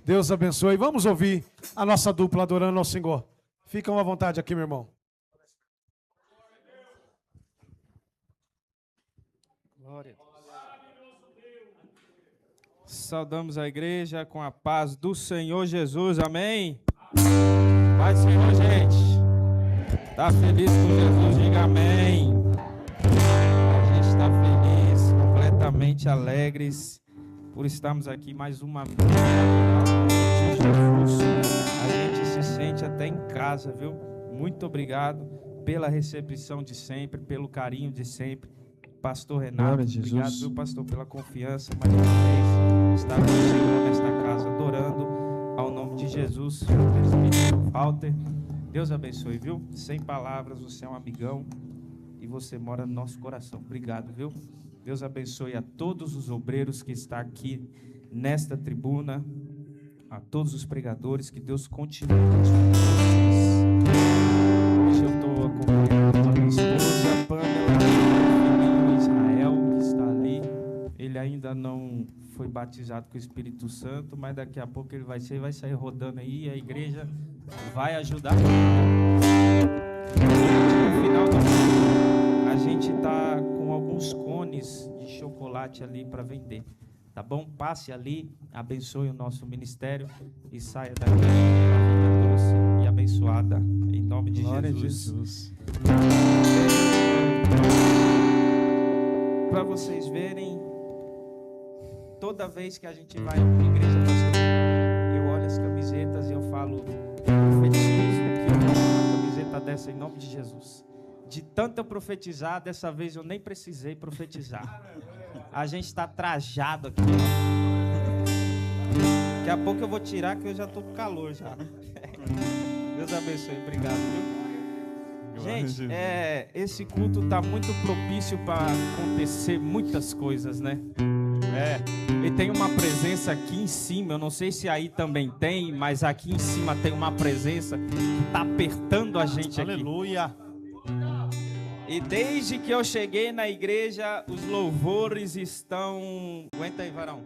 Deus abençoe. Vamos ouvir a nossa dupla adorando ao Senhor. Ficam à vontade aqui, meu irmão. Glória a Deus. Saudamos a igreja com a paz do Senhor Jesus. Amém? Pai do Senhor, gente. Está feliz com Jesus? Diga amém. A gente está feliz, completamente alegres por estarmos aqui mais uma vez. Jesus, a gente se sente até em casa, viu? Muito obrigado pela recepção de sempre, pelo carinho de sempre. Pastor Renato, obrigado, viu, pastor, pela confiança, mais uma vez, estar contigo nesta casa, adorando ao nome de Jesus. Walter, Deus abençoe, viu? Sem palavras, você é um amigão e você mora no nosso coração. Obrigado, viu? Deus abençoe a todos os obreiros que estão aqui nesta tribuna, a todos os pregadores, que Deus continue com vocês. Hoje eu estou acompanhando a minha esposa, Pamela, ele ainda não foi batizado com o Espírito Santo, mas daqui a pouco ele vai sair rodando aí, e a igreja vai ajudar. No final do vídeo, a gente está com alguns cones de chocolate ali para vender, tá bom? Passe ali, abençoe o nosso ministério e saia daqui com a vida doce e abençoada, em nome de Glória Jesus. A Jesus. Para vocês verem, toda vez que a gente vai a uma igreja, pastor, eu olho as camisetas e eu falo, profetizo que eu vou uma camiseta dessa em nome de Jesus. De tanto eu profetizar, dessa vez eu nem precisei profetizar. A gente está trajado aqui. Daqui a pouco eu vou tirar, que eu já estou com calor já. Deus abençoe, obrigado, viu? Gente, esse culto está muito propício para acontecer muitas coisas, né? E tem uma presença aqui em cima, eu não sei se aí também tem, mas aqui em cima tem uma presença que está apertando a gente aqui. Aleluia! E desde que eu cheguei na igreja, os louvores estão... Aguenta aí, varão.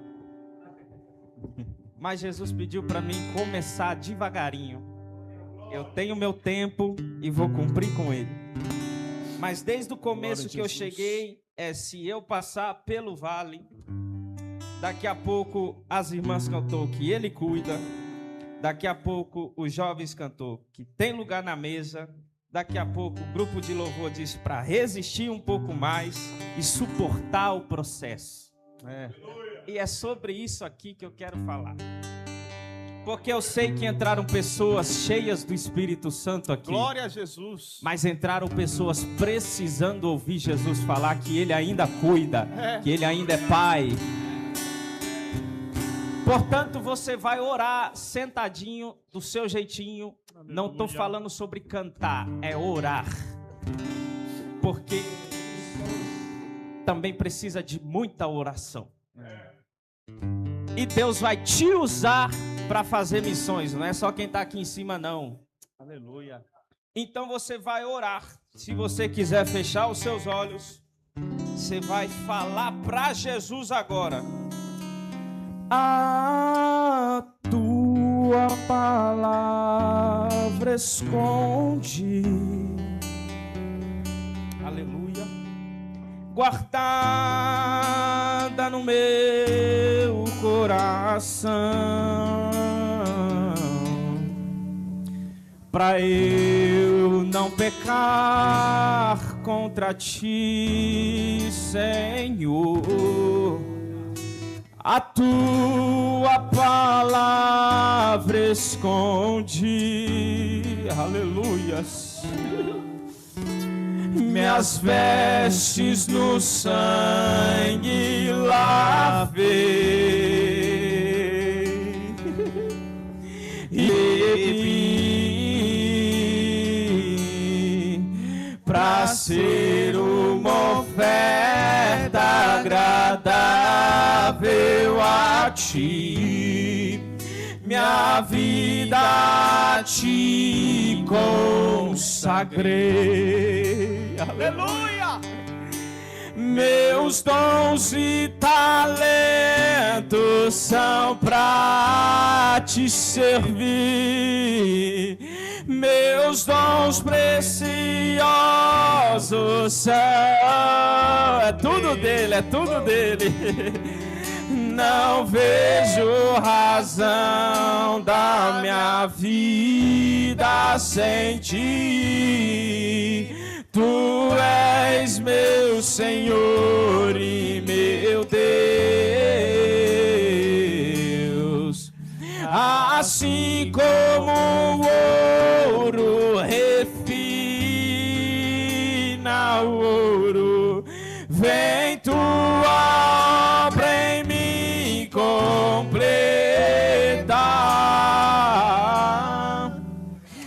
Mas Jesus pediu para mim começar devagarinho. Eu tenho meu tempo e vou cumprir com ele. Mas desde o começo que eu cheguei, se eu passar pelo vale... Daqui a pouco as irmãs cantou que ele cuida. Daqui a pouco os jovens cantou que tem lugar na mesa. Daqui a pouco o grupo de louvor disse para resistir um pouco mais e suportar o processo. E é sobre isso aqui que eu quero falar. Porque eu sei que entraram pessoas cheias do Espírito Santo aqui. Glória a Jesus. Mas entraram pessoas precisando ouvir Jesus falar que ele ainda cuida, que ele ainda é Pai. Portanto, você vai orar sentadinho, do seu jeitinho. Aleluia. Não estou falando sobre cantar, é orar. Porque também precisa de muita oração. E Deus vai te usar para fazer missões. Não é só quem está aqui em cima, não. Aleluia. Então você vai orar. Se você quiser fechar os seus olhos, você vai falar para Jesus agora. A tua palavra esconde, aleluia, guardada no meu coração, para eu não pecar contra ti, Senhor. A tua palavra esconde, aleluias, minhas vestes no sangue lavei e pra ser uma oferta agradável a ti, minha vida te consagrei. Aleluia! Meus dons e talentos são pra te servir. Meus dons preciosos são. É tudo dele, é tudo dele. Não vejo razão da minha vida sem ti. Tu és meu Senhor e meu Deus. Assim como o ouro refina o ouro, vem tua obra em mim completar,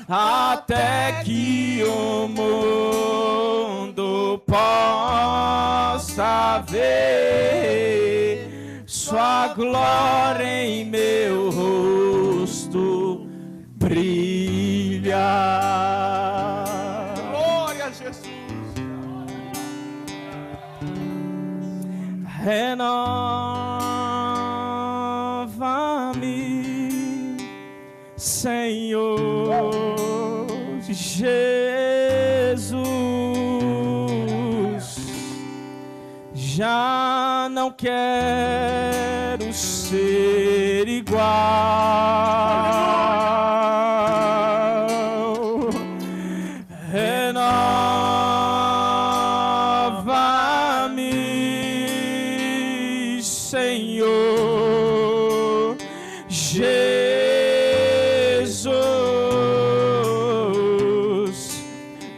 até que o mundo possa ver sua glória em meu rosto brilhar. Glória a Jesus. Renova-me, Senhor Jesus. Já não quero ser igual. Renova-me, Senhor Jesus.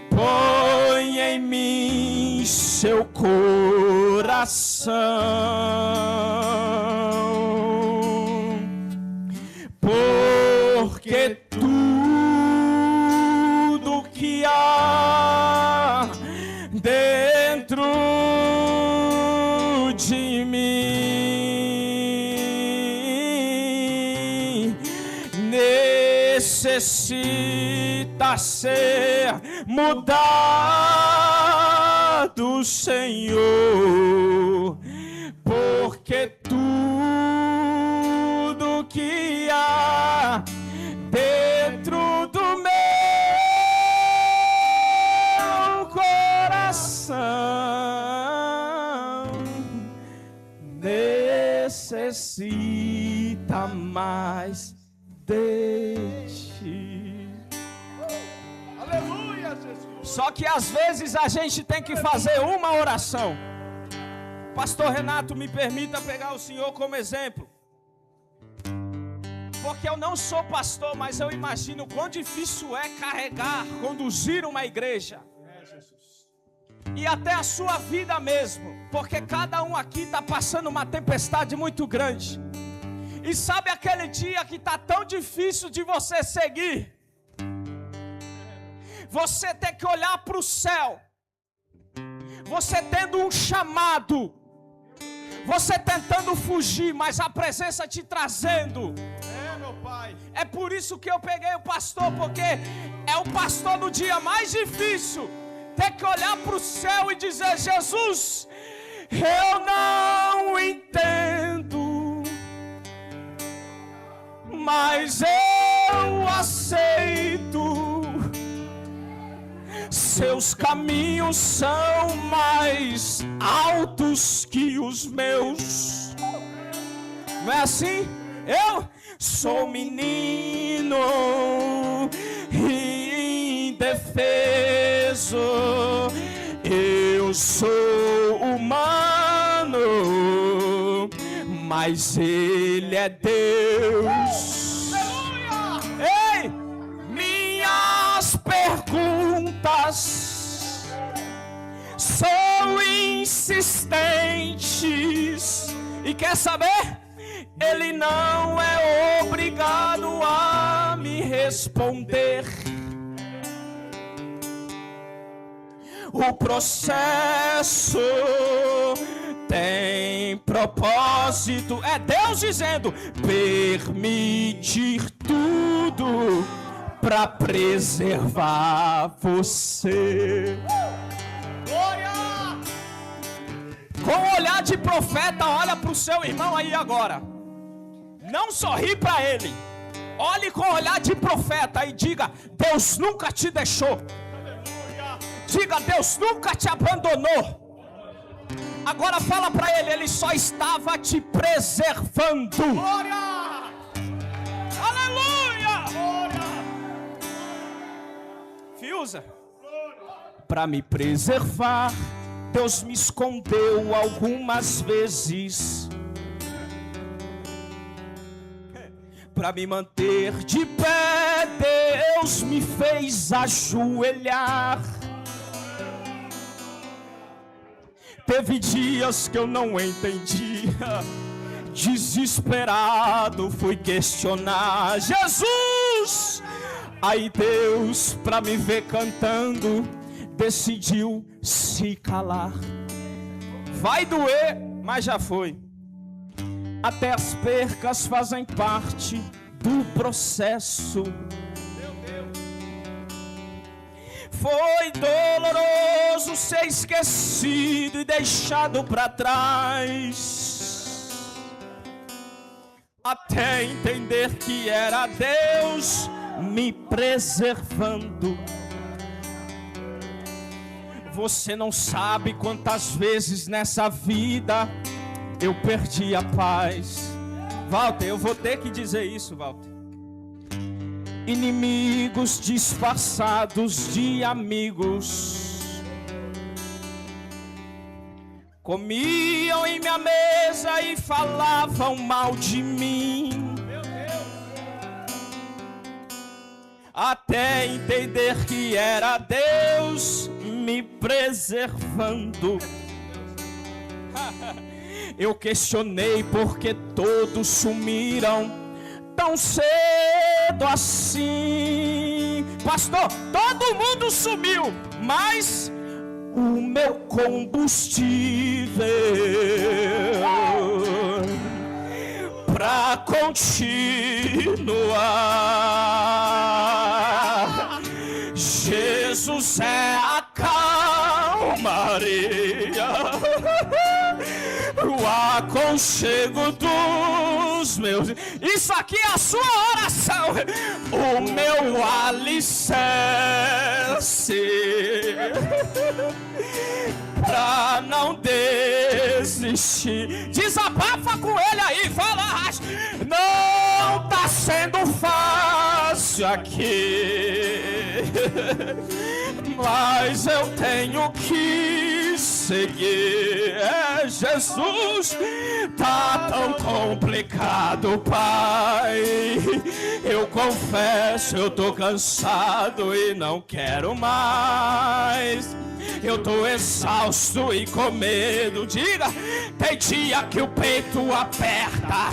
Põe em mim seu coração, porque tudo que há dentro de mim necessita ser mudado, Senhor, porque tudo que há dentro do meu coração necessita mais de ti. Aleluia, Jesus. Só que às vezes a gente tem que fazer uma oração. Pastor Renato, me permita pegar o senhor como exemplo. Porque eu não sou pastor, mas eu imagino quão difícil é carregar, conduzir uma igreja. E até a sua vida mesmo. Porque cada um aqui está passando uma tempestade muito grande. E sabe aquele dia que está tão difícil de você seguir? Você tem que olhar para o céu. Você tendo um chamado. Você tentando fugir, mas a presença te trazendo. É, meu Pai. É por isso que eu peguei o pastor, porque é o pastor no dia mais difícil. Tem que olhar para o céu e dizer: Jesus, eu não entendo, mas eu aceito. Seus caminhos são mais altos que os meus. Não é assim? Eu sou menino indefeso. Eu sou humano, mas Ele é Deus. Ei, minhas perguntas são insistentes. E quer saber? Ele não é obrigado a me responder. O processo tem propósito. É Deus dizendo: permitir tudo para preservar você. Glória! Com um olhar de profeta, olha para o seu irmão aí agora Não sorri para ele. Olhe com olhar de profeta e diga: Deus nunca te deixou. Diga: Deus nunca te abandonou. Agora fala para ele só estava te preservando. Glória! Aleluia! Glória! Fiusa, para me preservar, Deus me escondeu algumas vezes. Para me manter de pé, Deus me fez ajoelhar. Teve dias que eu não entendia, desesperado fui questionar Jesus. Aí Deus, para me ver cantando, decidiu se calar. Vai doer, mas já foi. Até as percas fazem parte do processo. Foi doloroso ser esquecido e deixado para trás, até entender que era Deus me preservando. Você não sabe quantas vezes nessa vida eu perdi a paz. Walter, eu vou ter que dizer isso, Walter. Inimigos disfarçados de amigos comiam em minha mesa e falavam mal de mim, até entender que era Deus me preservando. Eu questionei porque todos sumiram tão cedo assim. Pastor, todo mundo sumiu, mas o meu combustível pra continuar, Jesus é a calmaria, o aconchego dos meus. Isso aqui é a sua oração. O meu alicerce pra não desistir. Desabafa com ele aí, fala: não tá sendo fácil aqui, mas eu tenho que seguir. Jesus, tá tão complicado, Pai. Eu confesso, eu tô cansado e não quero mais. Eu tô exausto e com medo. Diga: tem dia que o peito aperta,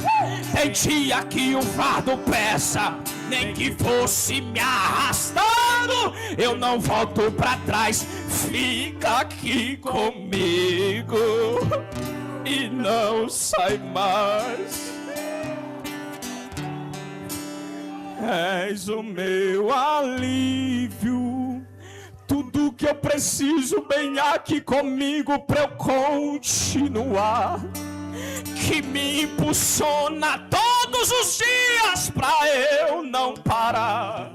tem dia que o fardo pesa. Nem que fosse me arrastando, eu não volto pra trás. Fica aqui comigo e não sai mais. És o meu alívio, tudo que eu preciso bem aqui comigo pra eu continuar, que me impulsiona todos os dias pra eu não parar.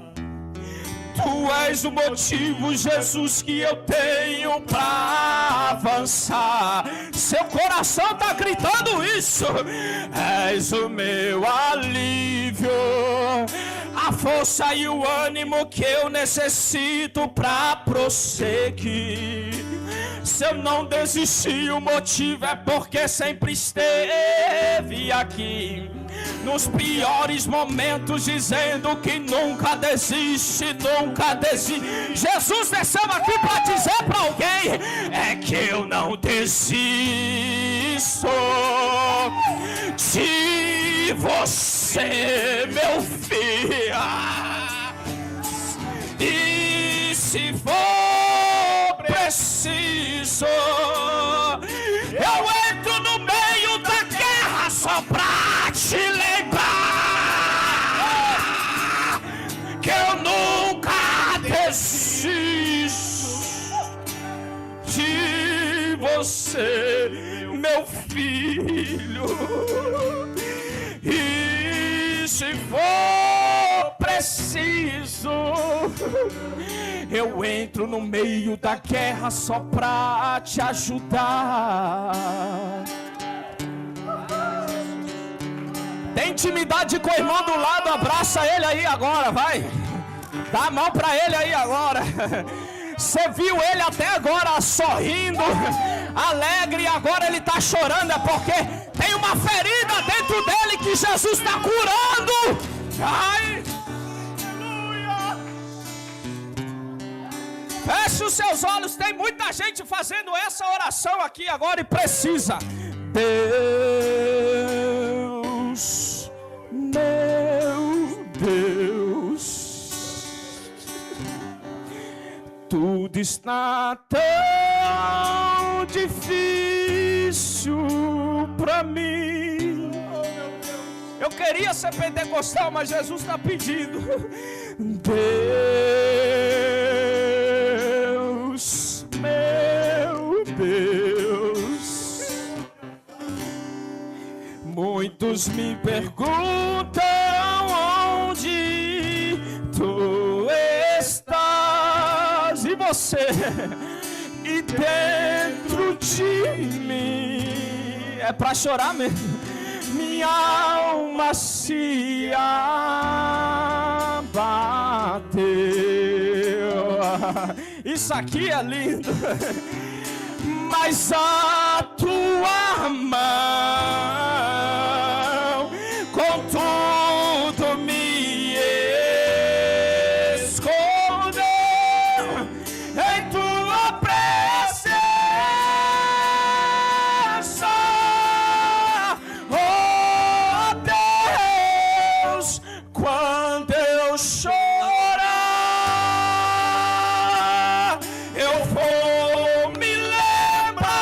Tu és o motivo, Jesus, que eu tenho pra avançar. Seu coração tá gritando isso. És o meu alívio, a força e o ânimo que eu necessito pra prosseguir. Se eu não desisti, o motivo é porque sempre esteve aqui, nos piores momentos, dizendo que nunca desiste, nunca desiste. Jesus desceu aqui para dizer para alguém: é que eu não desisto de você, meu filho. E se for preciso, eu entro no meio da guerra só pra te lembrar que eu nunca desisto de você, meu filho. E preciso, eu entro no meio da guerra só pra te ajudar. Tem intimidade com o irmão do lado, abraça ele aí agora, vai. Dá a mão pra ele aí agora. Você viu ele até agora sorrindo, alegre, e agora ele está chorando, é porque tem uma ferida dentro dele que Jesus está curando. Ai. Aleluia. Feche os seus olhos, tem muita gente fazendo essa oração aqui agora e precisa. Deus, meu Deus, tudo está tão difícil para mim. Eu queria ser pentecostal, mas Jesus está pedindo. Deus, meu Deus, muitos me perguntam onde tu estás. E você? E dentro de mim é pra chorar mesmo. Minha alma se abateu. Isso aqui é lindo. Mas a tua mão contudo me escondeu em tua presença. Oh Deus, quando eu chorar, eu vou me lembrar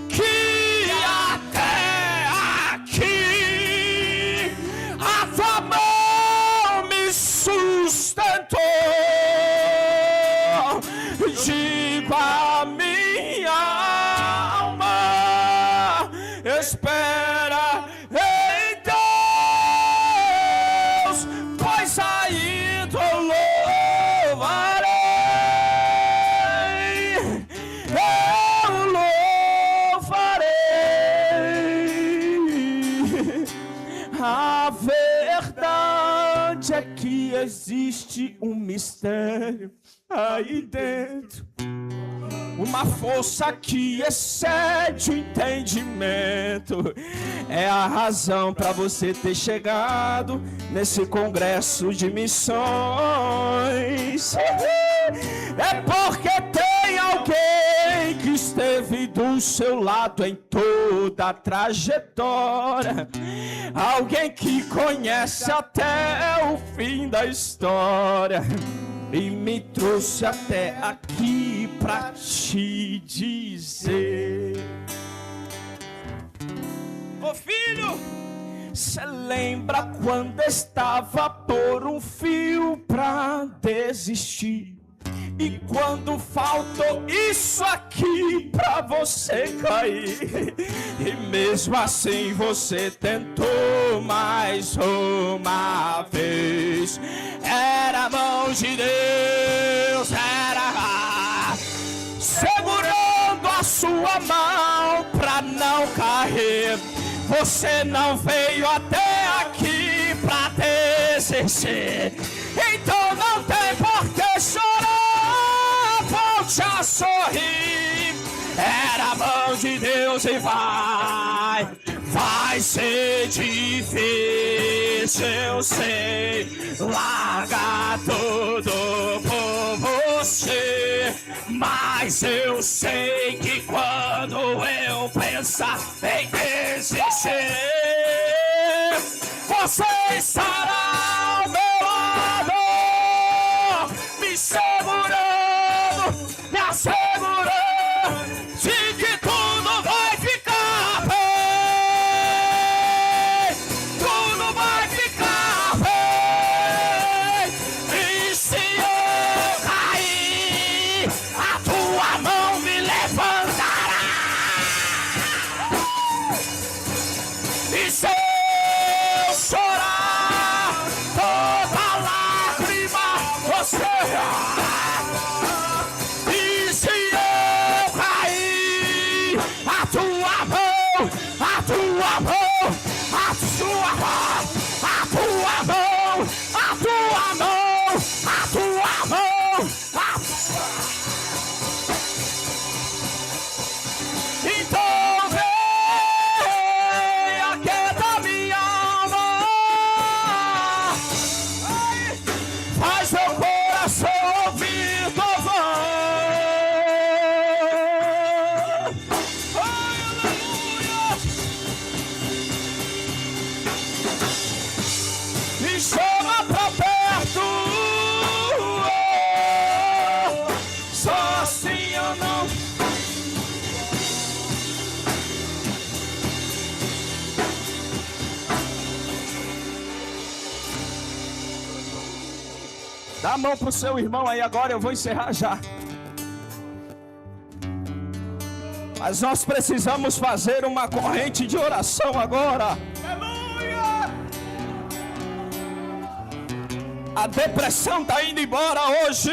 que até aqui a tua mão me sustentou. Digo a minha alma, espera em Deus, pois ainda louvarei, eu louvarei. A verdade é que existe um mistério aí dentro, uma força que excede o entendimento. É a razão para você ter chegado nesse congresso de missões. É porque tem alguém que esteve do seu lado em toda a trajetória, alguém que conhece até o fim da história e me trouxe até aqui pra te dizer: ô filho, cê lembra quando estava por um fio pra desistir? E quando faltou isso aqui pra você cair, e mesmo assim você tentou mais uma vez. Era a mão de Deus, era segurando a sua mão pra não cair. Você não veio até aqui pra desistir, então não tem por que chorar. Volte a sorrir, era a mão de Deus e vai ser difícil, eu sei, largar tudo por você, mas eu sei que quando eu pensar em desistir, você estará ao meu lado, me segurando, me assegurando de que tudo vai ficar bem, tudo vai ficar bem. E se eu cair, a tua mão me levantará. E se eu chorar, a tua mão, a sua mão, a tua mão, a tua mão, a tua mão, a tua... Então vem aquieta minha alma, faz meu coração ouvir tua voz. Me chama pra perto, só assim eu não... Dá a mão pro seu irmão aí agora, eu vou encerrar já. Mas nós precisamos fazer uma corrente de oração agora. A depressão está indo embora hoje.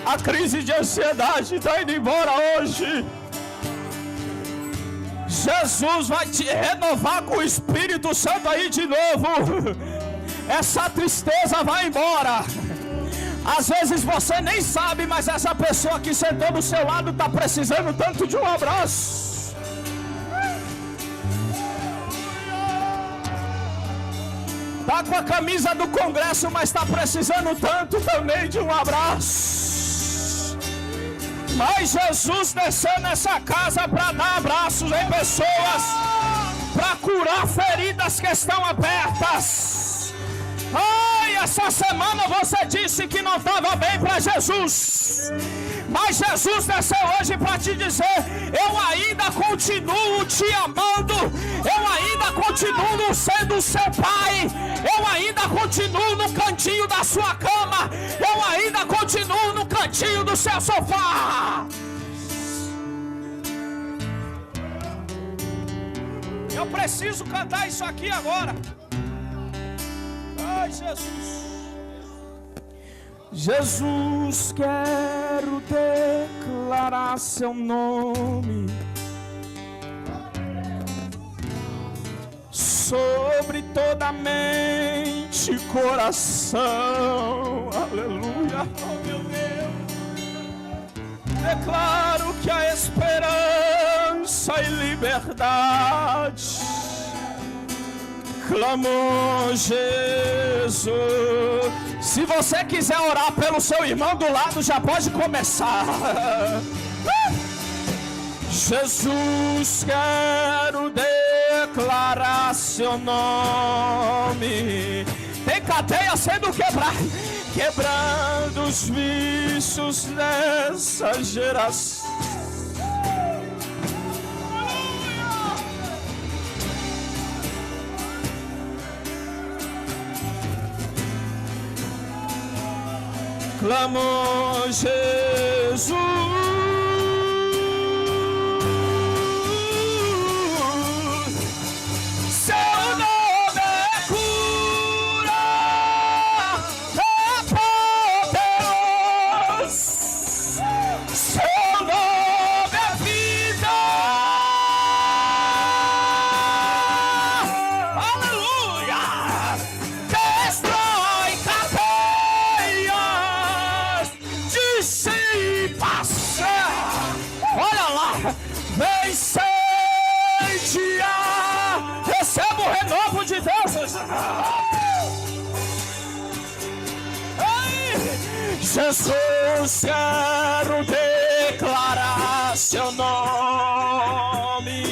A crise de ansiedade está indo embora hoje. Jesus vai te renovar com o Espírito Santo aí de novo. Essa tristeza vai embora. Às vezes você nem sabe, mas essa pessoa que sentou do seu lado está precisando tanto de um abraço. Está com a camisa do Congresso, mas está precisando tanto também de um abraço. Mas Jesus desceu nessa casa para dar abraços em pessoas, para curar feridas que estão abertas. Ai, essa semana você disse que não estava bem para Jesus, mas Jesus desceu hoje para te dizer: eu ainda continuo te amando, eu ainda continuo sendo seu pai, eu ainda continuo no cantinho da sua cama, eu ainda continuo no cantinho do seu sofá. Eu preciso cantar isso aqui agora. Ai, Jesus. Jesus, quero declarar seu nome sobre toda a mente e coração. Aleluia. Oh, meu Deus. Declaro que a esperança e liberdade clamou Jesus. Se você quiser orar pelo seu irmão do lado, já pode começar. Jesus, quero declarar seu nome. Tem cadeia sendo quebrada, quebrando os vícios dessa geração. Clamou Jesus, seu nome é cura, é poderoso, seu nome é vida, aleluia, destrói cadeias, dissipação, olha lá, vem incendiar, receba o renovo de Deus. Ei, Jesus, quero declarar seu nome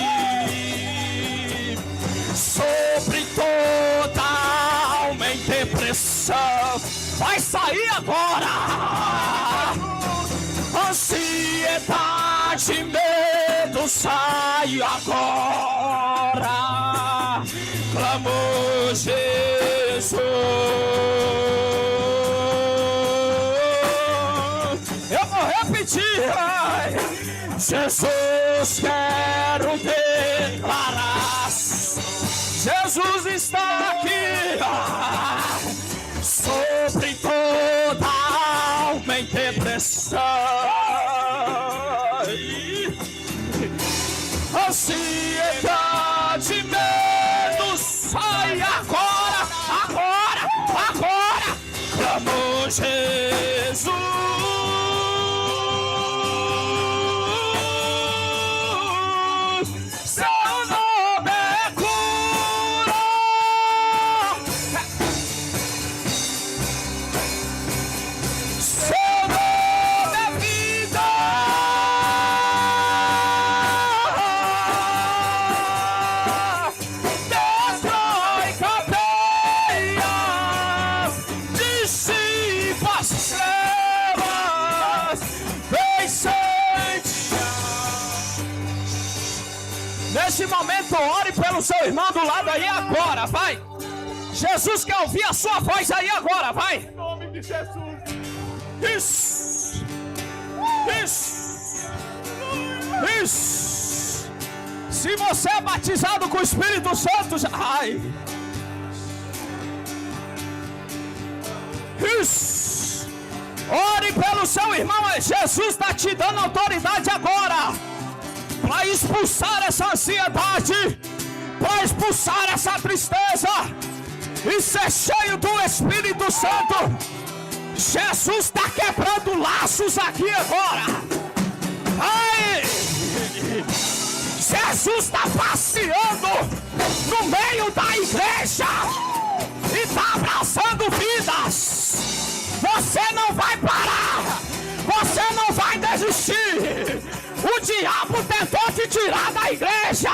sobre toda alma em depressão. Vai sair agora. Ansiedade, medo, sai agora. Clamou Jesus. Eu vou repetir. Ai. Jesus, quero declarar. Jesus está aqui. Sobre toda alma em depressão. ansiedade, medo, sai agora, agora, agora, clamou Jesus. Seu nome é cura, seu nome é vida. Destrói cadeias, dissipa as trevas, vem sentir. Neste momento, ore pelo seu irmão do lado aí agora, vai. Jesus quer ouvir a sua voz aí agora, vai. Em nome de Jesus. Isso. Isso. Isso. Se você é batizado com o Espírito Santo, ai. Isso. Ore pelo seu irmão. Jesus está te dando autoridade agora para expulsar essa ansiedade, para expulsar essa tristeza e ser cheio do Espírito Santo. Jesus está quebrando laços aqui agora. Ai! Jesus está passeando no meio da igreja e está abraçando vidas. Você não vai parar. Você não vai desistir. O diabo tentou te tirar da igreja,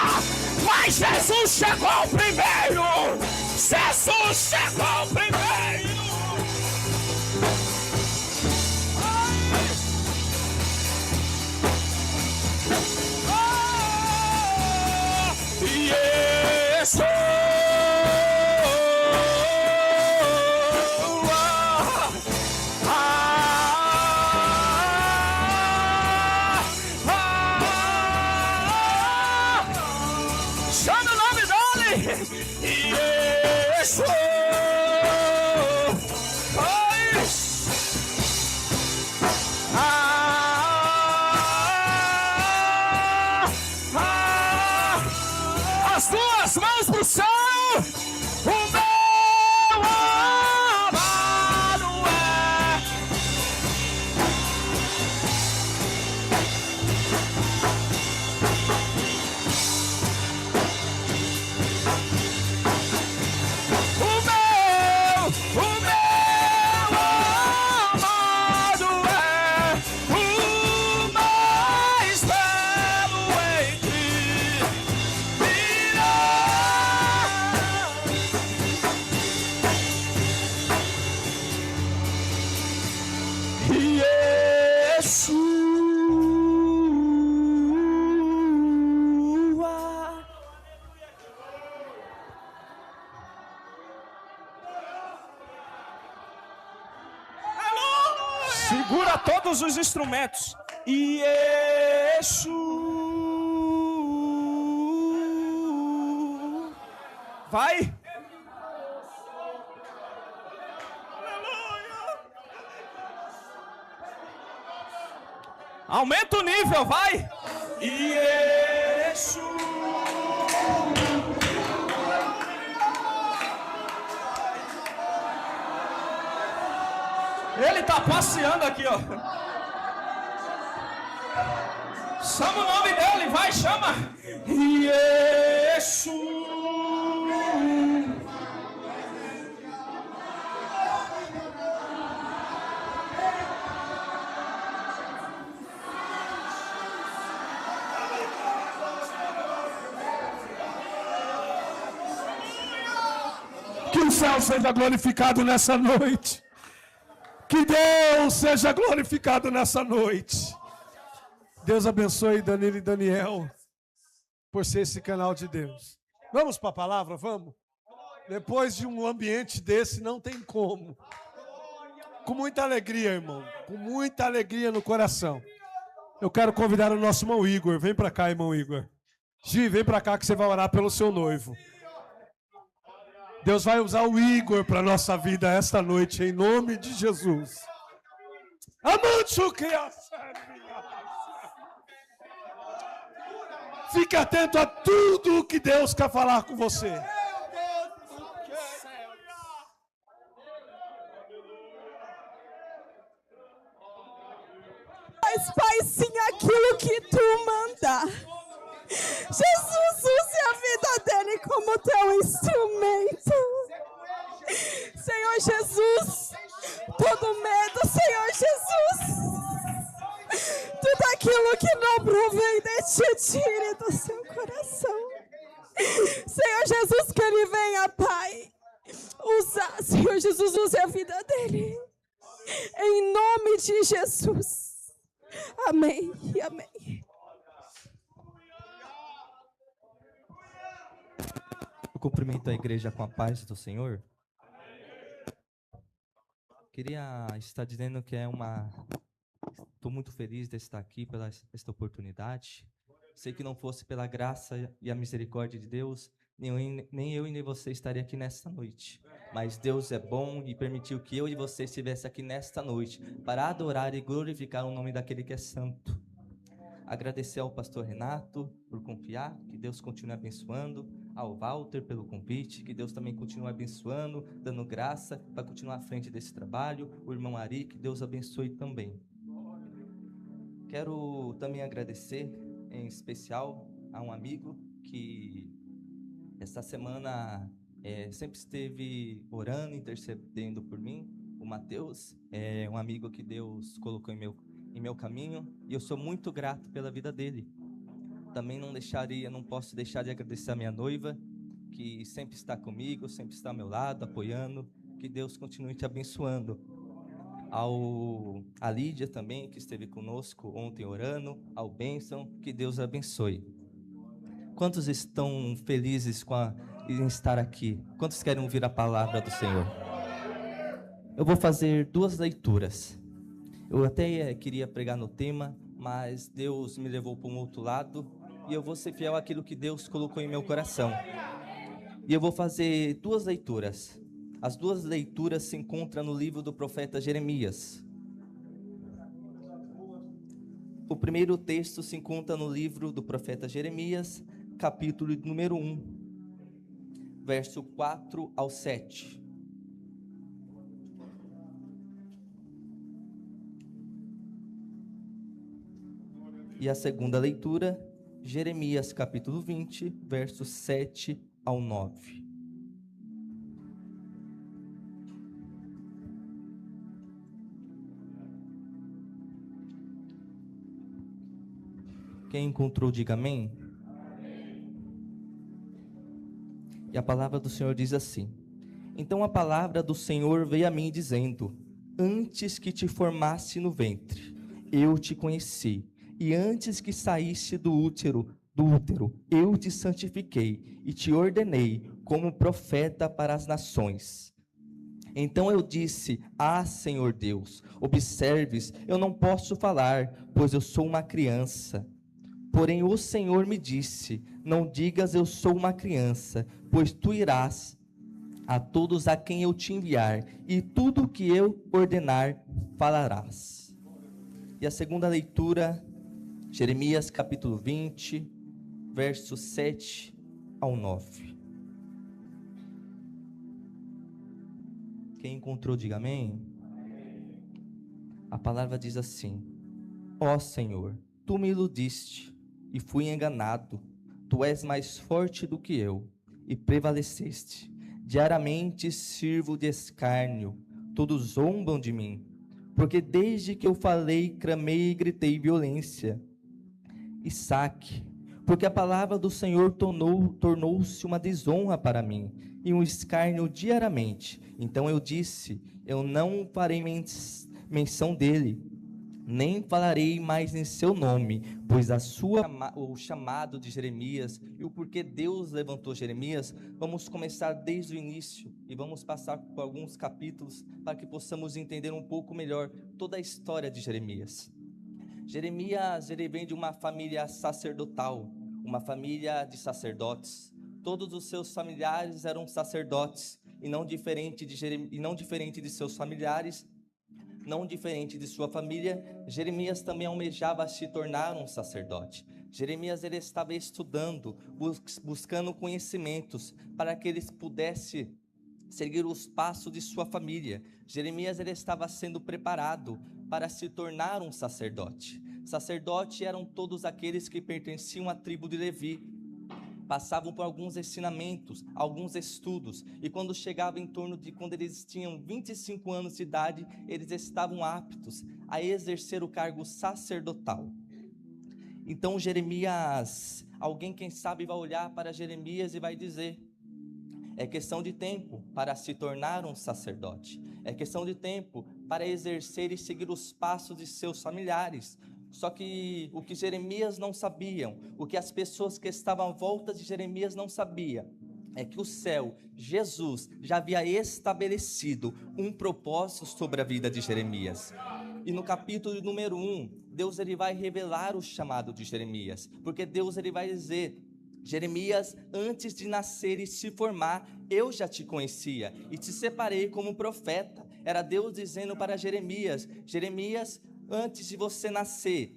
mas Jesus chegou primeiro. Jesus chegou primeiro. Yes. Chama o nome dele. Yes. As duas mãos pro céu, o meu amado é. O meu amado é o mais belo entre. Yeshua. Segura todos os instrumentos. Yeshua. Vai. Aumenta o nível, vai. Yeshua. Ele tá passeando aqui, ó. Chama o nome dele, vai, chama. Yeshua. Que o céu seja glorificado nessa noite. Que Deus seja glorificado nessa noite. Deus abençoe Danilo e Daniel por ser esse canal de Deus. Vamos para a palavra, vamos? Depois de um ambiente desse, não tem como. Com muita alegria, irmão. Com muita alegria no coração. Eu quero convidar o nosso irmão Igor. Vem para cá, irmão Igor. Gi, vem para cá que você vai orar pelo seu noivo. Deus vai usar o Igor para a nossa vida esta noite, em nome de Jesus. Fique atento a tudo que Deus quer falar com você. Mas, Pai, sim, aquilo que tu manda. Jesus, use a vida dele como teu instrumento. Senhor Jesus, todo medo, Senhor Jesus, tudo aquilo que não provém de ti, tire do seu coração. Senhor Jesus, que ele venha, Pai, usar, Senhor Jesus, use a vida dele. Em nome de Jesus. Amém e amém. Eu cumprimento a igreja com a paz do Senhor. Queria estar dizendo que estou muito feliz de estar aqui pela esta oportunidade. Sei que não fosse pela graça e a misericórdia de Deus, nem eu e nem você estaria aqui nesta noite. Mas Deus é bom e permitiu que eu e você estivesse aqui nesta noite para adorar e glorificar o nome daquele que é santo. Agradecer ao pastor Renato por confiar, que Deus continue abençoando, ao Walter pelo convite, que Deus também continue abençoando, dando graça para continuar à frente desse trabalho, o irmão Ari, que Deus abençoe também. Quero também agradecer, em especial, a um amigo que esta semana sempre esteve orando, intercedendo por mim, o Mateus, é um amigo que Deus colocou em meu caminho, e eu sou muito grato pela vida dele. Também não posso deixar de agradecer a minha noiva, que sempre está comigo, sempre está ao meu lado, apoiando, que Deus continue te abençoando. A Lídia também, que esteve conosco ontem orando, ao Benção, que Deus abençoe. Quantos estão felizes em estar aqui? Quantos querem ouvir a palavra do Senhor? Eu vou fazer 2 leituras. Eu até queria pregar no tema, mas Deus me levou para um outro lado, e eu vou ser fiel àquilo que Deus colocou em meu coração. E eu vou fazer 2 leituras. As 2 leituras se encontram no livro do profeta Jeremias. O primeiro texto se encontra no livro do profeta Jeremias, capítulo número 1, verso 4 ao 7. E a segunda leitura, Jeremias capítulo 20, versos 7 ao 9. Quem encontrou, diga amém. E a palavra do Senhor diz assim: Então a palavra do Senhor veio a mim dizendo: Antes que te formasse no ventre, eu te conheci. E antes que saísse do útero, eu te santifiquei e te ordenei como profeta para as nações. Então eu disse: Senhor Deus, observes, eu não posso falar, pois eu sou uma criança. Porém o Senhor me disse: Não digas eu sou uma criança, pois tu irás a todos a quem eu te enviar, e tudo o que eu ordenar falarás. E a segunda leitura, Jeremias capítulo 20, versos 7 ao 9. Quem encontrou, diga amém. A palavra diz assim: Ó Senhor, tu me iludiste e fui enganado. Tu és mais forte do que eu e prevaleceste. Diariamente sirvo de escárnio, todos zombam de mim, porque desde que eu falei, clamei e gritei violência e saque, porque a palavra do Senhor tornou-se uma desonra para mim, e um escárnio diariamente. Então eu disse: eu não farei menção dele, nem falarei mais em seu nome, pois o chamado de Jeremias e o porquê Deus levantou Jeremias, vamos começar desde o início e vamos passar por alguns capítulos para que possamos entender um pouco melhor toda a história de Jeremias. Jeremias, ele vem de uma família sacerdotal, uma família de sacerdotes. Todos os seus familiares eram sacerdotes, e não diferente de seus familiares, não diferente de sua família, Jeremias também almejava se tornar um sacerdote. Jeremias ele estava estudando, buscando conhecimentos para que ele pudesse seguir os passos de sua família. Jeremias ele estava sendo preparado para se tornar um sacerdote. Sacerdote eram todos aqueles que pertenciam à tribo de Levi. Passavam por alguns ensinamentos, alguns estudos, e quando chegava em torno de quando eles tinham 25 anos de idade, eles estavam aptos a exercer o cargo sacerdotal. Então Jeremias, alguém quem sabe vai olhar para Jeremias e vai dizer: é questão de tempo para se tornar um sacerdote, é questão de tempo para exercer e seguir os passos de seus familiares. Só que o que Jeremias não sabiam, o que as pessoas que estavam à volta de Jeremias não sabiam, é que o céu, Jesus, já havia estabelecido um propósito sobre a vida de Jeremias. E no capítulo número 1, Deus ele vai revelar o chamado de Jeremias, porque Deus ele vai dizer: Jeremias, antes de nascer e se formar, eu já te conhecia e te separei como profeta. Era Deus dizendo para Jeremias: Jeremias, antes de você nascer,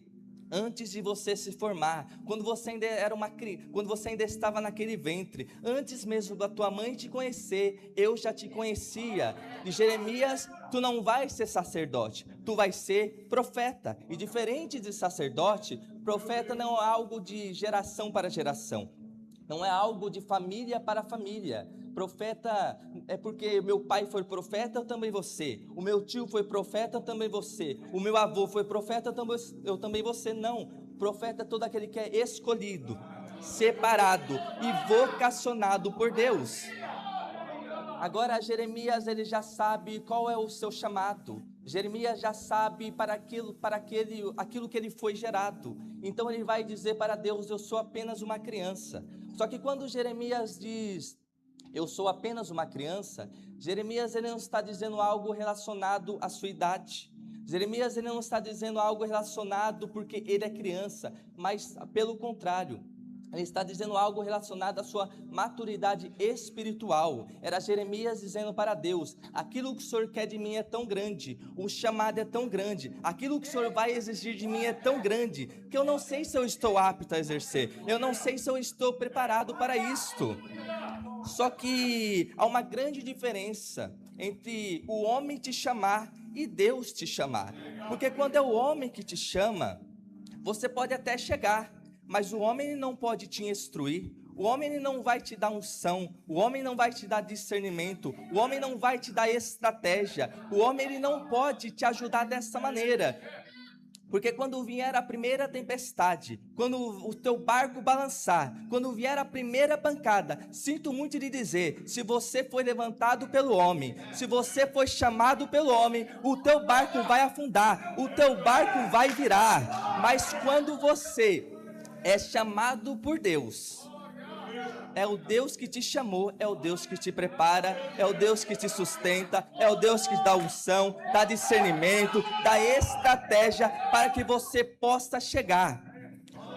antes de você se formar, quando você ainda era uma criança, quando você ainda estava naquele ventre, antes mesmo da tua mãe te conhecer, eu já te conhecia. E Jeremias, tu não vai ser sacerdote, tu vai ser profeta. E diferente de sacerdote, profeta não é algo de geração para geração, não é algo de família para família. Profeta é porque meu pai foi profeta, eu também vou ser. O meu tio foi profeta, eu também vou ser. O meu avô foi profeta, eu também vou ser. Não, profeta é todo aquele que é escolhido, separado e vocacionado por Deus. Agora Jeremias ele já sabe qual é o seu chamado. Jeremias já sabe para aquilo que ele foi gerado. Então ele vai dizer para Deus: eu sou apenas uma criança. Só que quando Jeremias diz: eu sou apenas uma criança, Jeremias ele não está dizendo algo relacionado à sua idade. Jeremias ele não está dizendo algo relacionado porque ele é criança, mas pelo contrário, ele está dizendo algo relacionado à sua maturidade espiritual. Era Jeremias dizendo para Deus: aquilo que o Senhor quer de mim é tão grande, o chamado é tão grande, aquilo que o Senhor vai exigir de mim é tão grande, que eu não sei se eu estou apto a exercer, eu não sei se eu estou preparado para isto. Só que há uma grande diferença entre o homem te chamar e Deus te chamar. Porque quando é o homem que te chama, você pode até chegar, mas o homem não pode te instruir, o homem não vai te dar unção, o homem não vai te dar discernimento, o homem não vai te dar estratégia, o homem ele não pode te ajudar dessa maneira. Porque quando vier a primeira tempestade, quando o teu barco balançar, quando vier a primeira pancada, sinto muito lhe dizer, se você foi levantado pelo homem, se você foi chamado pelo homem, o teu barco vai afundar, o teu barco vai virar. Mas quando você é chamado por Deus, é o Deus que te chamou, é o Deus que te prepara, é o Deus que te sustenta, é o Deus que dá unção, dá discernimento, dá estratégia para que você possa chegar.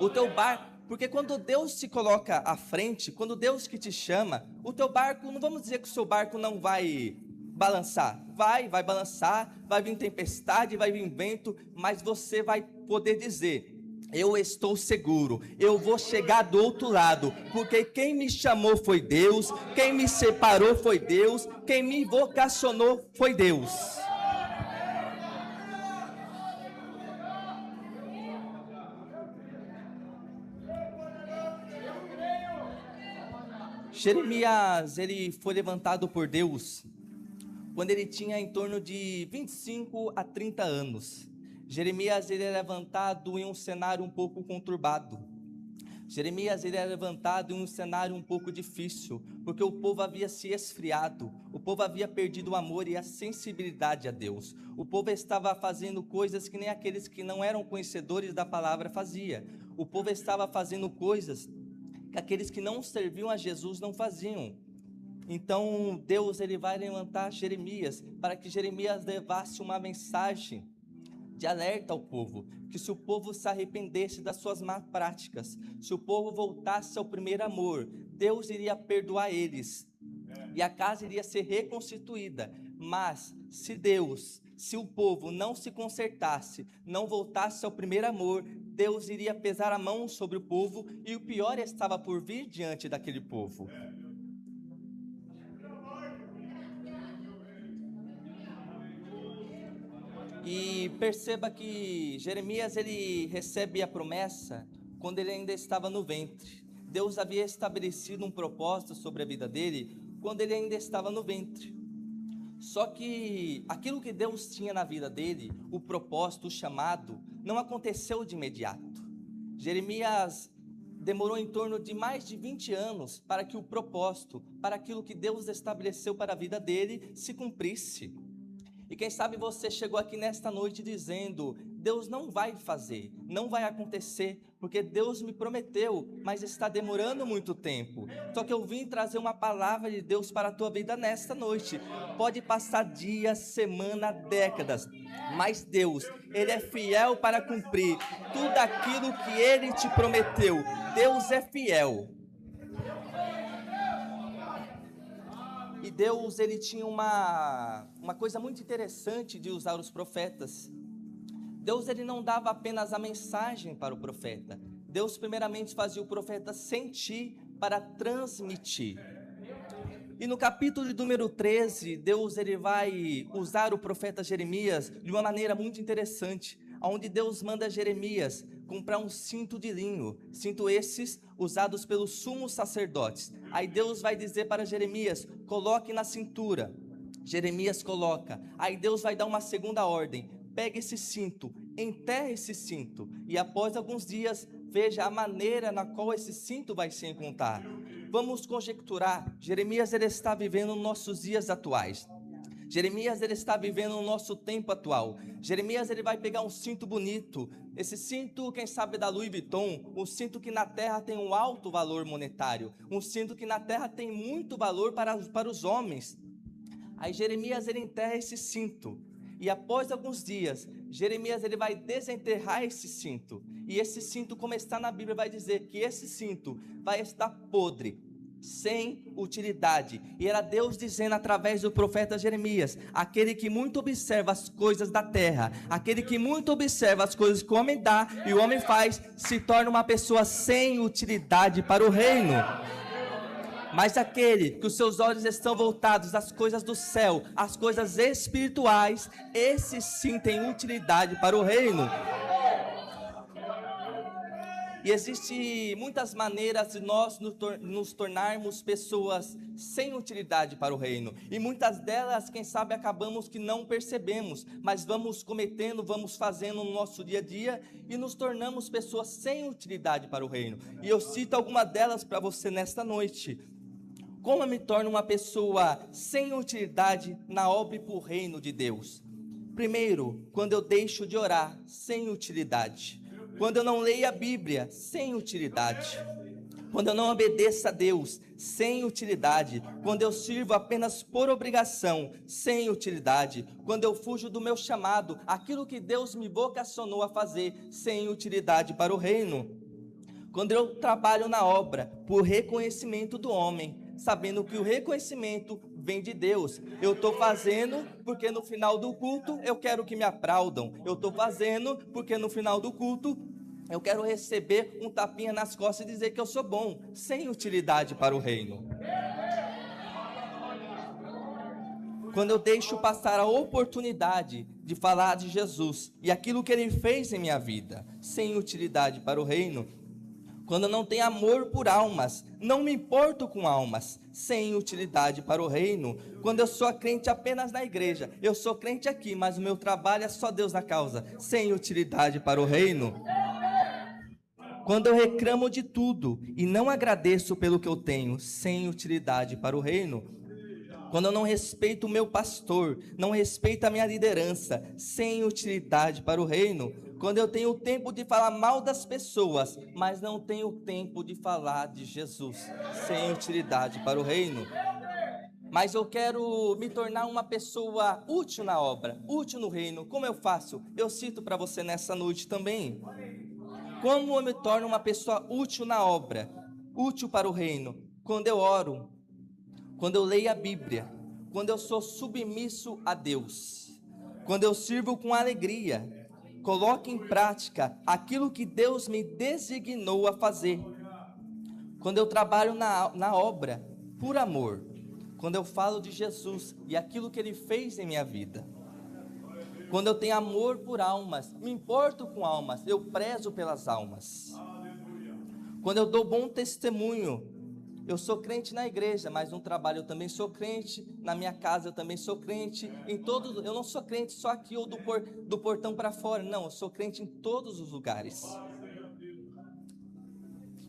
O teu barco, porque quando Deus se coloca à frente, quando Deus que te chama, o teu barco, não vamos dizer que o seu barco não vai balançar, vai balançar, vai vir tempestade, vai vir vento, mas você vai poder dizer: eu estou seguro, eu vou chegar do outro lado, porque quem me chamou foi Deus, quem me separou foi Deus, quem me vocacionou foi Deus. Jeremias, ele foi levantado por Deus quando ele tinha em torno de 25 a 30 anos. Jeremias ele é levantado em um cenário um pouco conturbado. Jeremias ele é levantado em um cenário um pouco difícil, porque o povo havia se esfriado, o povo havia perdido o amor e a sensibilidade a Deus. O povo estava fazendo coisas que nem aqueles que não eram conhecedores da palavra faziam. O povo estava fazendo coisas que aqueles que não serviam a Jesus não faziam. Então Deus ele vai levantar Jeremias para que Jeremias levasse uma mensagem de alerta ao povo, que se o povo se arrependesse das suas más práticas, se o povo voltasse ao primeiro amor, Deus iria perdoar eles, e a casa iria ser reconstituída. Mas se o povo não se consertasse, não voltasse ao primeiro amor, Deus iria pesar a mão sobre o povo e o pior estava por vir diante daquele povo. E perceba que Jeremias, ele recebe a promessa quando ele ainda estava no ventre. Deus havia estabelecido um propósito sobre a vida dele quando ele ainda estava no ventre. Só que aquilo que Deus tinha na vida dele, o propósito, o chamado, não aconteceu de imediato. Jeremias demorou em torno de mais de 20 anos para que o propósito, para aquilo que Deus estabeleceu para a vida dele, se cumprisse. E quem sabe você chegou aqui nesta noite dizendo: Deus não vai fazer, não vai acontecer, porque Deus me prometeu, mas está demorando muito tempo. Só que eu vim trazer uma palavra de Deus para a tua vida nesta noite. Pode passar dias, semana, décadas, mas Deus, Ele é fiel para cumprir tudo aquilo que Ele te prometeu. Deus é fiel. E Deus, ele tinha uma coisa muito interessante de usar os profetas. Deus, ele não dava apenas a mensagem para o profeta. Deus primeiramente fazia o profeta sentir para transmitir. E no capítulo de número 13, Deus, ele vai usar o profeta Jeremias de uma maneira muito interessante, onde Deus manda Jeremias comprar um cinto de linho, cinto esses usados pelos sumos sacerdotes. Aí Deus vai dizer para Jeremias: coloque na cintura. Jeremias coloca. Aí Deus vai dar uma segunda ordem: pegue esse cinto, enterre esse cinto, e após alguns dias, veja a maneira na qual esse cinto vai se encontrar. Vamos conjecturar, Jeremias, ele está vivendo nos nossos dias atuais. Jeremias, ele está vivendo no nosso tempo atual. Jeremias, ele vai pegar um cinto bonito, esse cinto, quem sabe, da Louis Vuitton, um cinto que na terra tem um alto valor monetário, um cinto que na terra tem muito valor para os homens. Aí Jeremias, ele enterra esse cinto, e após alguns dias, Jeremias, ele vai desenterrar esse cinto, e esse cinto, como está na Bíblia, vai dizer que esse cinto vai estar podre, sem utilidade. E era Deus dizendo através do profeta Jeremias: aquele que muito observa as coisas da terra, aquele que muito observa as coisas que o homem dá e o homem faz, se torna uma pessoa sem utilidade para o reino. Mas aquele que os seus olhos estão voltados às coisas do céu, às coisas espirituais, esse sim tem utilidade para o reino. E existem muitas maneiras de nós nos tornarmos pessoas sem utilidade para o reino. E muitas delas, quem sabe, acabamos que não percebemos, mas vamos cometendo, vamos fazendo no nosso dia a dia e nos tornamos pessoas sem utilidade para o reino. E eu cito algumas delas para você nesta noite. Como eu me torno uma pessoa sem utilidade na obra e para o reino de Deus? Primeiro, quando eu deixo de orar, sem utilidade. Quando eu não leio a Bíblia, sem utilidade. Quando eu não obedeço a Deus, sem utilidade. Quando eu sirvo apenas por obrigação, sem utilidade. Quando eu fujo do meu chamado, aquilo que Deus me vocacionou a fazer, sem utilidade para o reino. Quando eu trabalho na obra por reconhecimento do homem, sabendo que o reconhecimento vem de Deus. Eu estou fazendo porque no final do culto eu quero que me aplaudam. Eu estou fazendo porque no final do culto eu quero receber um tapinha nas costas e dizer que eu sou bom, sem utilidade para o reino. Quando eu deixo passar a oportunidade de falar de Jesus e aquilo que Ele fez em minha vida, sem utilidade para o reino. Quando eu não tenho amor por almas, não me importo com almas, sem utilidade para o reino. Quando eu sou crente apenas na igreja, eu sou crente aqui, mas o meu trabalho é só Deus na causa, sem utilidade para o reino. Quando eu reclamo de tudo e não agradeço pelo que eu tenho, sem utilidade para o reino. Quando eu não respeito o meu pastor, não respeito a minha liderança, sem utilidade para o reino. Quando eu tenho tempo de falar mal das pessoas, mas não tenho tempo de falar de Jesus, sem utilidade para o reino. Mas eu quero me tornar uma pessoa útil na obra, útil no reino. Como eu faço? Eu cito para você nessa noite também. Como eu me torno uma pessoa útil na obra, útil para o reino? Quando eu oro, quando eu leio a Bíblia, quando eu sou submisso a Deus, quando eu sirvo com alegria, coloque em prática aquilo que Deus me designou a fazer. Quando eu trabalho na obra, por amor, quando eu falo de Jesus e aquilo que Ele fez em minha vida, quando eu tenho amor por almas, me importo com almas, eu prezo pelas almas. Quando eu dou bom testemunho, eu sou crente na igreja, mas no trabalho eu também sou crente, na minha casa eu também sou crente, eu não sou crente só aqui ou do portão para fora, não, eu sou crente em todos os lugares.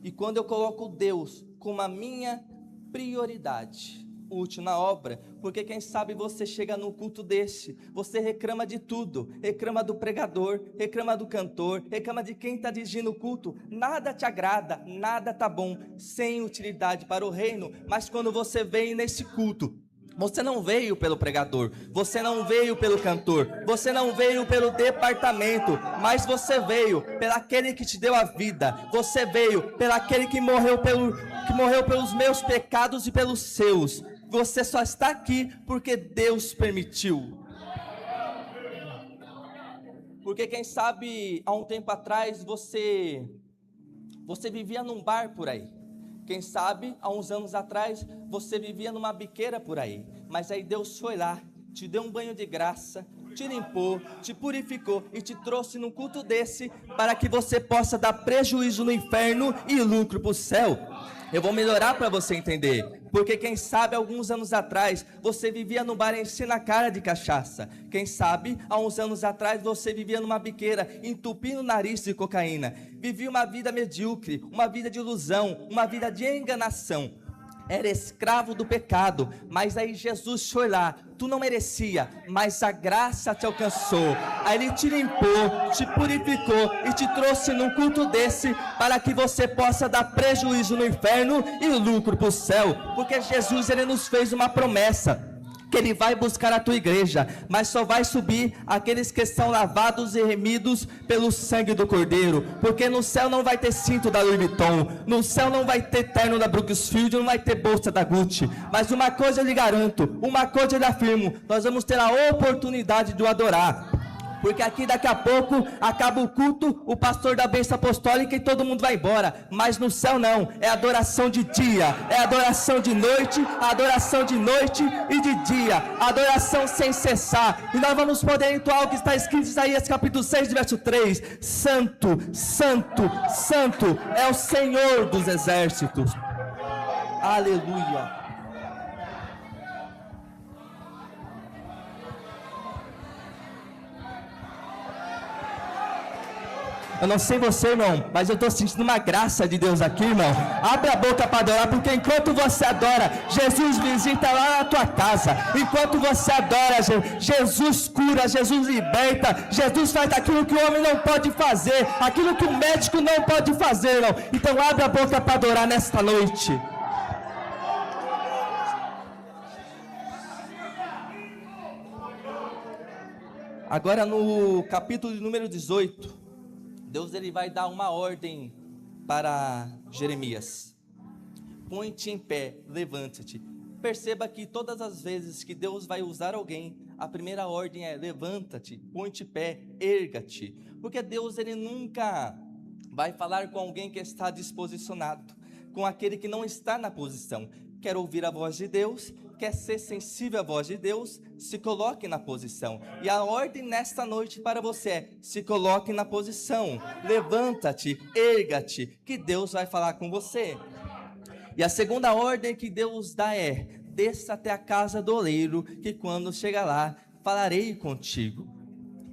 E quando eu coloco Deus como a minha prioridade, útil na obra, porque quem sabe você chega num culto desse, você reclama de tudo, reclama do pregador, reclama do cantor, reclama de quem está dirigindo o culto, nada te agrada, nada tá bom, sem utilidade para o reino. Mas quando você vem nesse culto, você não veio pelo pregador, você não veio pelo cantor, você não veio pelo departamento, mas você veio pelaquele que te deu a vida, você veio pelaquele que morreu pelos meus pecados e pelos seus. Você só está aqui porque Deus permitiu. Porque quem sabe há um tempo atrás você vivia num bar por aí. Quem sabe há uns anos atrás você vivia numa biqueira por aí. Mas aí Deus foi lá, te deu um banho de graça, te limpou, te purificou e te trouxe num culto desse para que você possa dar prejuízo no inferno e lucro para o céu. Eu vou melhorar para você entender, porque quem sabe alguns anos atrás você vivia no bar enchendo a cara de cachaça. Quem sabe há uns anos atrás você vivia numa biqueira entupindo o nariz de cocaína. Vivia uma vida medíocre, uma vida de ilusão, uma vida de enganação. Era escravo do pecado, mas aí Jesus foi lá, tu não merecia, mas a graça te alcançou, aí Ele te limpou, te purificou e te trouxe num culto desse, para que você possa dar prejuízo no inferno e lucro para o céu, porque Jesus, Ele nos fez uma promessa, que Ele vai buscar a tua igreja, mas só vai subir aqueles que são lavados e remidos pelo sangue do Cordeiro, porque no céu não vai ter cinto da Louis Vuitton, no céu não vai ter terno da Brooksfield, não vai ter bolsa da Gucci, mas uma coisa eu lhe garanto, uma coisa eu lhe afirmo, nós vamos ter a oportunidade de o adorar, porque aqui daqui a pouco acaba o culto, o pastor da bênção apostólica e todo mundo vai embora, mas no céu não, é adoração de dia, é adoração de noite e de dia, adoração sem cessar, e nós vamos poder entoar o que está escrito em Isaías capítulo 6, verso 3, Santo, Santo, Santo é o Senhor dos exércitos, aleluia. Eu não sei você, irmão, mas eu estou sentindo uma graça de Deus aqui, irmão. Abre a boca para adorar, porque enquanto você adora, Jesus visita lá na tua casa. Enquanto você adora, Jesus cura, Jesus liberta, Jesus faz aquilo que o homem não pode fazer, aquilo que o médico não pode fazer, irmão. Então abre a boca para adorar nesta noite. Agora no capítulo número 18, Deus ele vai dar uma ordem para Jeremias. Põe-te em pé, levanta-te. Perceba que todas as vezes que Deus vai usar alguém, a primeira ordem é levanta-te, põe-te em pé, erga-te. Porque Deus ele nunca vai falar com alguém que está disposicionado, com aquele que não está na posição. Quer ouvir a voz de Deus, quer ser sensível à voz de Deus, se coloque na posição. E a ordem nesta noite para você é: se coloque na posição, levanta-te, erga-te, que Deus vai falar com você. E a segunda ordem que Deus dá é: desça até a casa do oleiro, que quando chegar lá, falarei contigo.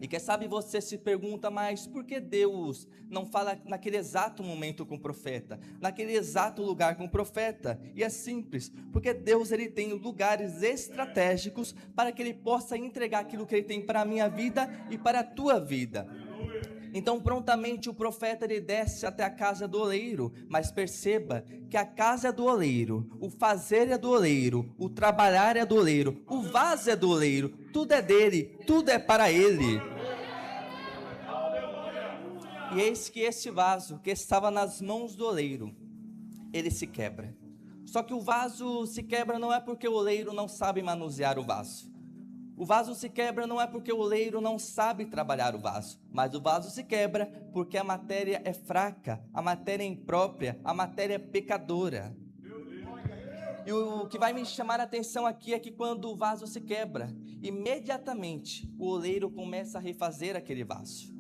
E quem sabe você se pergunta, mas por que Deus não fala naquele exato momento com o profeta? Naquele exato lugar com o profeta? E é simples, porque Deus ele tem lugares estratégicos para que Ele possa entregar aquilo que Ele tem para a minha vida e para a tua vida. Então prontamente o profeta ele desce até a casa do oleiro, mas perceba que a casa é do oleiro, o fazer é do oleiro, o trabalhar é do oleiro, o vaso é do oleiro, tudo é dele, tudo é para ele. E eis que este vaso que estava nas mãos do oleiro, ele se quebra. Só que o vaso se quebra não é porque o oleiro não sabe manusear o vaso. O vaso se quebra não é porque o oleiro não sabe trabalhar o vaso, mas o vaso se quebra porque a matéria é fraca, a matéria é imprópria, a matéria é pecadora. E o que vai me chamar a atenção aqui é que quando o vaso se quebra, imediatamente o oleiro começa a refazer aquele vaso.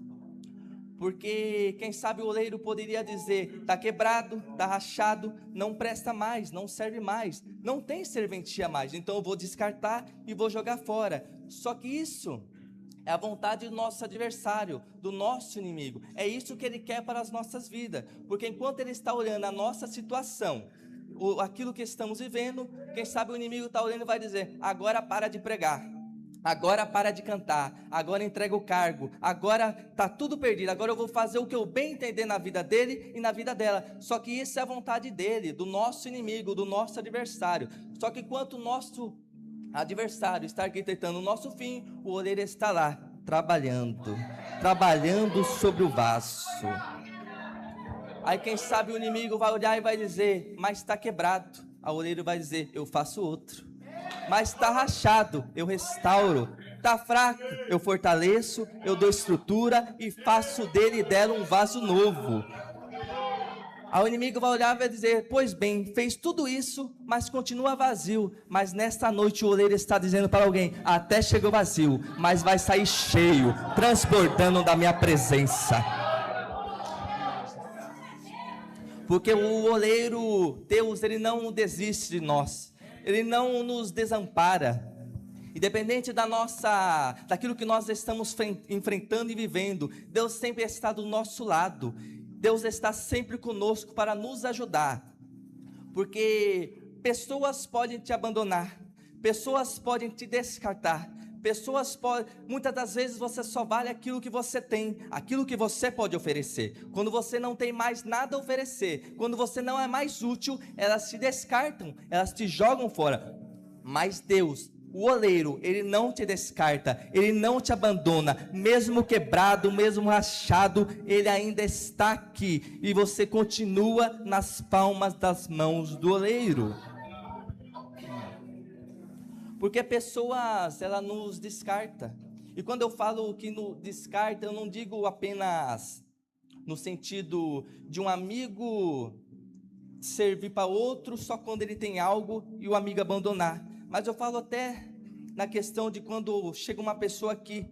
Porque, quem sabe, o oleiro poderia dizer: está quebrado, está rachado, não presta mais, não serve mais, não tem serventia mais, então eu vou descartar e vou jogar fora. Só que isso é a vontade do nosso adversário, do nosso inimigo. É isso que ele quer para as nossas vidas. Porque enquanto ele está olhando a nossa situação, aquilo que estamos vivendo, quem sabe o inimigo está olhando e vai dizer: agora para de pregar. Agora para de cantar, agora entrega o cargo, agora está tudo perdido, agora eu vou fazer o que eu bem entender na vida dele e na vida dela. Só que isso é a vontade dele, do nosso inimigo, do nosso adversário. Só que enquanto o nosso adversário está arquitetando o nosso fim, o oleiro está lá, trabalhando sobre o vaso. Aí quem sabe o inimigo vai olhar e vai dizer: mas está quebrado. A oleiro vai dizer: eu faço outro. Mas está rachado, eu restauro. Está fraco, eu fortaleço, eu dou estrutura e faço dele e dela um vaso novo. Aí o inimigo vai olhar e vai dizer: pois bem, fez tudo isso, mas continua vazio. Mas nesta noite o oleiro está dizendo para alguém: até chegou vazio, mas vai sair cheio, transbordando da minha presença. Porque o oleiro, Deus, ele não desiste de nós. Ele não nos desampara. Independente daquilo que nós estamos enfrentando e vivendo, Deus sempre está do nosso lado. Deus está sempre conosco para nos ajudar. Porque pessoas podem te abandonar, pessoas podem te descartar, muitas das vezes você só vale aquilo que você tem, aquilo que você pode oferecer. Quando você não tem mais nada a oferecer, quando você não é mais útil, elas te descartam, elas te jogam fora. Mas Deus, o oleiro, ele não te descarta, ele não te abandona, mesmo quebrado, mesmo rachado, ele ainda está aqui, e você continua nas palmas das mãos do oleiro. Porque pessoas, ela nos descarta. E quando eu falo que nos descarta, eu não digo apenas no sentido de um amigo servir para outro só quando ele tem algo e o amigo abandonar. Mas eu falo até na questão de quando chega uma pessoa aqui,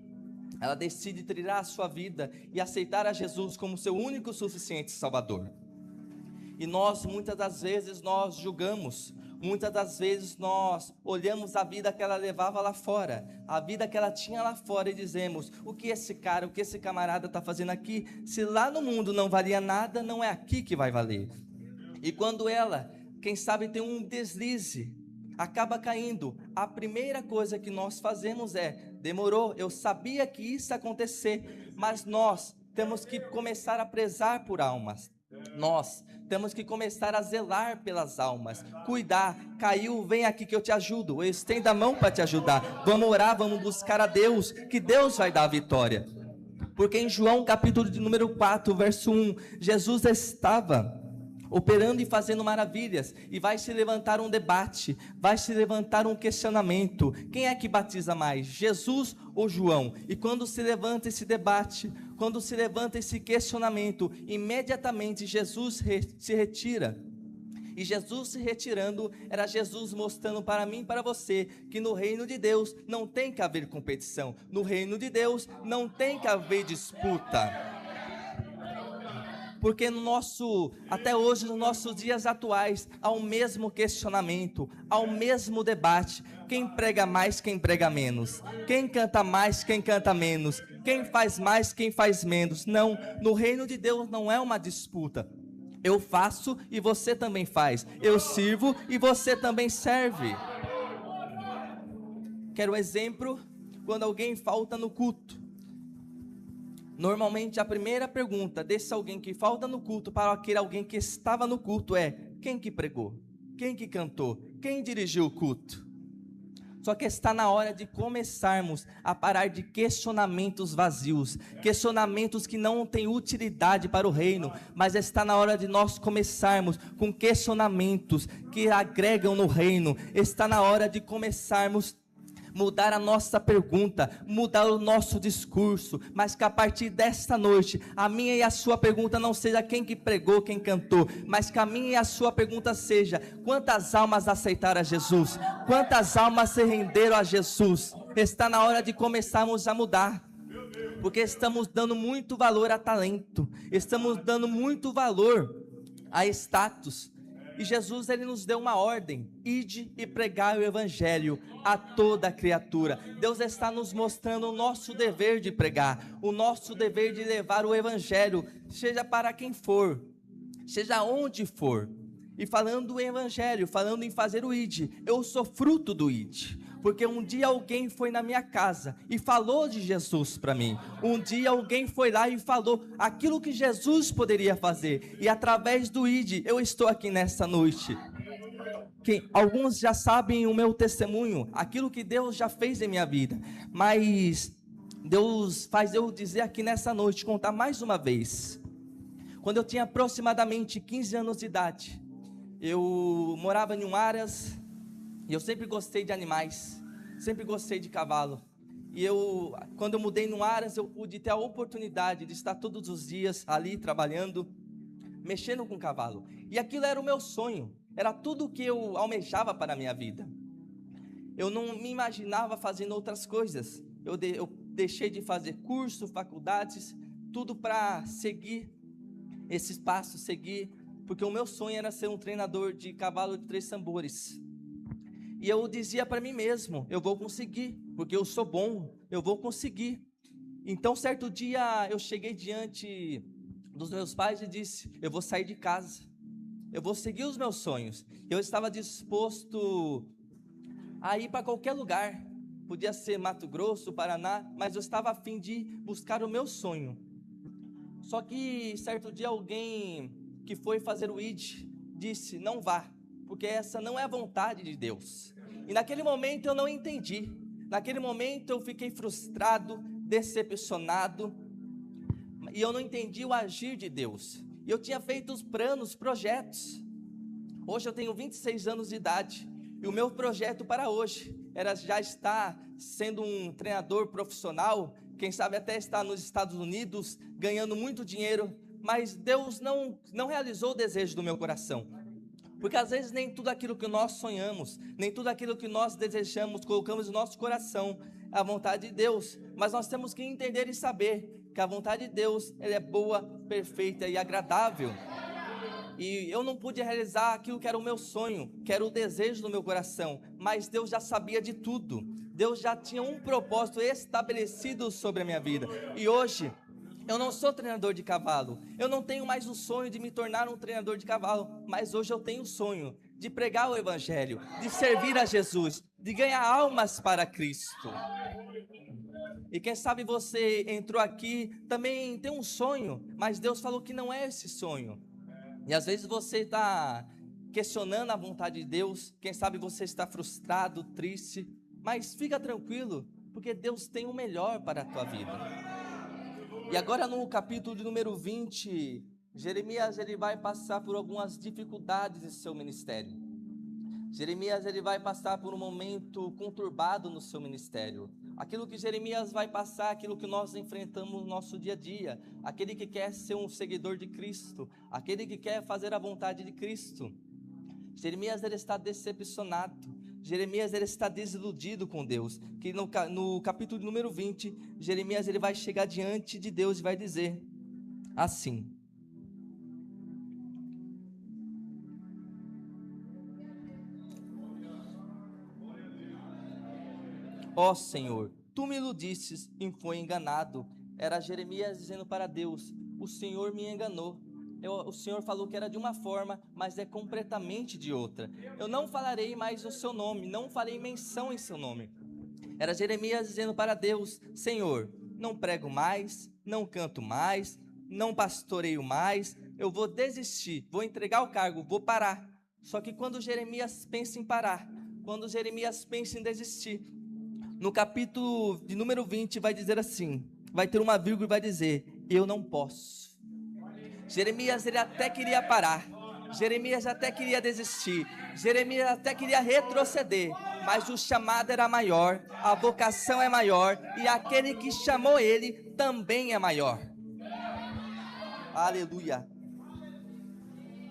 ela decide trilhar a sua vida e aceitar a Jesus como seu único suficiente Salvador. E nós, muitas das vezes, nós julgamos. Muitas das vezes nós olhamos a vida que ela levava lá fora, a vida que ela tinha lá fora, e dizemos: o que esse cara, o que esse camarada está fazendo aqui? Se lá no mundo não valia nada, não é aqui que vai valer. E quando ela, quem sabe, tem um deslize, acaba caindo, a primeira coisa que nós fazemos é: demorou, eu sabia que isso ia acontecer, mas nós temos que começar a prezar por almas. Nós temos que começar a zelar pelas almas, cuidar. Caiu, vem aqui que eu te ajudo, eu estendo a mão para te ajudar. Vamos orar, vamos buscar a Deus, que Deus vai dar a vitória. Porque em João capítulo de número 4, verso 1, Jesus estava operando e fazendo maravilhas, e vai se levantar um debate, vai se levantar um questionamento: quem é que batiza mais, Jesus ou João? E quando se levanta esse debate, quando se levanta esse questionamento, imediatamente Jesus se retira. E Jesus se retirando, era Jesus mostrando para mim e para você que no reino de Deus não tem que haver competição, no reino de Deus não tem que haver disputa. Porque até hoje, nos nossos dias atuais, há o mesmo questionamento, há o mesmo debate: quem prega mais, quem prega menos, quem canta mais, quem canta menos, quem faz mais, quem faz menos. Não, no reino de Deus não é uma disputa. Eu faço e você também faz, eu sirvo e você também serve. Quero um exemplo: quando alguém falta no culto. Normalmente a primeira pergunta desse alguém que falta no culto para aquele alguém que estava no culto é: quem que pregou? Quem que cantou? Quem dirigiu o culto? Só que está na hora de começarmos a parar de questionamentos vazios, questionamentos que não têm utilidade para o reino, mas está na hora de nós começarmos com questionamentos que agregam no reino. Está na hora de começarmos mudar a nossa pergunta, mudar o nosso discurso, mas que a partir desta noite, a minha e a sua pergunta não seja quem que pregou, quem cantou, mas que a minha e a sua pergunta seja: quantas almas aceitaram a Jesus? Quantas almas se renderam a Jesus? Está na hora de começarmos a mudar, porque estamos dando muito valor a talento, estamos dando muito valor a status. E Jesus, ele nos deu uma ordem: ide e pregai o evangelho a toda criatura. Deus está nos mostrando o nosso dever de pregar, o nosso dever de levar o evangelho, seja para quem for, seja onde for. E falando do evangelho, falando em fazer o ide, eu sou fruto do ide, porque um dia alguém foi na minha casa e falou de Jesus para mim. Um dia alguém foi lá e falou aquilo que Jesus poderia fazer, e através do ide eu estou aqui nessa noite. Alguns já sabem o meu testemunho, aquilo que Deus já fez em minha vida, mas Deus faz eu dizer aqui nessa noite, contar mais uma vez. Quando eu tinha aproximadamente 15 anos de idade, eu morava em Aras, e eu sempre gostei de animais, sempre gostei de cavalo. E quando eu mudei no Aras, eu pude ter a oportunidade de estar todos os dias ali trabalhando, mexendo com cavalo. E aquilo era o meu sonho, era tudo o que eu almejava para a minha vida. Eu não me imaginava fazendo outras coisas. Eu deixei de fazer curso, faculdades, tudo para seguir esses passos, porque o meu sonho era ser um treinador de cavalo de 3 tambores. E eu dizia para mim mesmo: eu vou conseguir, porque eu sou bom, eu vou conseguir. Então certo dia eu cheguei diante dos meus pais e disse: eu vou sair de casa, eu vou seguir os meus sonhos. Eu estava disposto a ir para qualquer lugar, podia ser Mato Grosso, Paraná, mas eu estava a fim de buscar o meu sonho. Só que certo dia alguém que foi fazer o ide disse: não vá, porque essa não é a vontade de Deus. E naquele momento eu não entendi, naquele momento eu fiquei frustrado, decepcionado, e eu não entendi o agir de Deus. E eu tinha feito os planos, projetos. Hoje eu tenho 26 anos de idade, e o meu projeto para hoje era já estar sendo um treinador profissional, quem sabe até estar nos Estados Unidos, ganhando muito dinheiro, mas Deus não realizou o desejo do meu coração. Porque às vezes nem tudo aquilo que nós sonhamos, nem tudo aquilo que nós desejamos, colocamos no nosso coração, é a vontade de Deus. Mas nós temos que entender e saber que a vontade de Deus, ela é boa, perfeita e agradável. E eu não pude realizar aquilo que era o meu sonho, que era o desejo do meu coração, mas Deus já sabia de tudo. Deus já tinha um propósito estabelecido sobre a minha vida. E hoje eu não sou treinador de cavalo, eu não tenho mais o sonho de me tornar um treinador de cavalo, mas hoje eu tenho o sonho de pregar o evangelho, de servir a Jesus, de ganhar almas para Cristo. E quem sabe você entrou aqui, também tem um sonho, mas Deus falou que não é esse sonho. E às vezes você está questionando a vontade de Deus, quem sabe você está frustrado, triste, mas fica tranquilo, porque Deus tem o melhor para a tua vida. E agora no capítulo de número 20, Jeremias ele vai passar por algumas dificuldades em seu ministério. Jeremias ele vai passar por um momento conturbado no seu ministério. Aquilo que Jeremias vai passar, aquilo que nós enfrentamos no nosso dia a dia. Aquele que quer ser um seguidor de Cristo, aquele que quer fazer a vontade de Cristo. Jeremias ele está decepcionado. Jeremias ele está desiludido com Deus, que no capítulo número 20, Jeremias ele vai chegar diante de Deus e vai dizer assim: ó Senhor, tu me iludistes e fui enganado. Era Jeremias dizendo para Deus: o Senhor me enganou. O Senhor falou que era de uma forma, mas é completamente de outra. Eu não falarei mais o seu nome, não farei menção em seu nome. Era Jeremias dizendo para Deus: Senhor, não prego mais, não canto mais, não pastoreio mais, eu vou desistir, vou entregar o cargo, vou parar. Só que quando Jeremias pensa em parar, quando Jeremias pensa em desistir, no capítulo de número 20 vai dizer assim, vai ter uma vírgula e vai dizer: eu não posso. Jeremias ele até queria parar, Jeremias até queria desistir, Jeremias até queria retroceder, mas o chamado era maior, a vocação é maior, e aquele que chamou ele também é maior. Aleluia.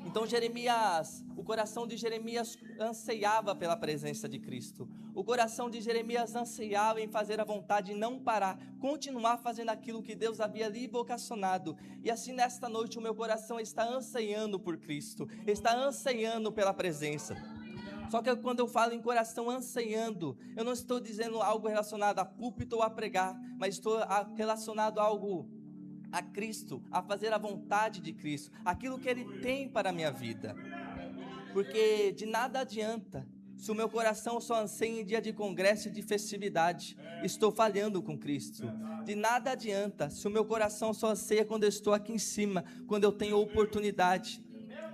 Então Jeremias, o coração de Jeremias anseiava pela presença de Cristo. O coração de Jeremias anseiava em fazer a vontade e não parar, continuar fazendo aquilo que Deus havia lhe vocacionado. E assim nesta noite o meu coração está anseiando por Cristo, está anseiando pela presença. Só que quando eu falo em coração anseiando, eu não estou dizendo algo relacionado a púlpito ou a pregar, mas estou relacionado a algo a Cristo, a fazer a vontade de Cristo, aquilo que Ele tem para a minha vida. Porque de nada adianta se o meu coração só anseia em dia de congresso e de festividade, estou falhando com Cristo. De nada adianta se o meu coração só anseia quando eu estou aqui em cima, quando eu tenho oportunidade,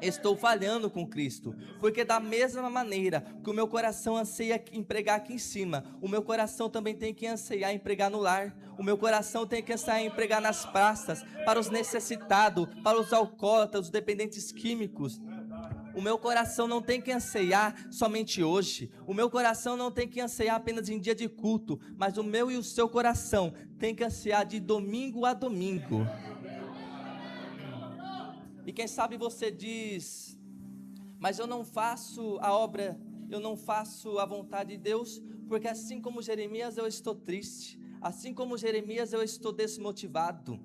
estou falhando com Cristo. Porque da mesma maneira que o meu coração anseia em pregar aqui em cima, o meu coração também tem que anseiar em pregar no lar. O meu coração tem que anseiar em pregar nas praças, para os necessitados, para os alcoólatras, os dependentes químicos. O meu coração não tem que anseiar somente hoje. O meu coração não tem que anseiar apenas em dia de culto, mas o meu e o seu coração tem que anseiar de domingo a domingo. E quem sabe você diz, mas eu não faço a obra, eu não faço a vontade de Deus, porque assim como Jeremias eu estou triste, assim como Jeremias eu estou desmotivado.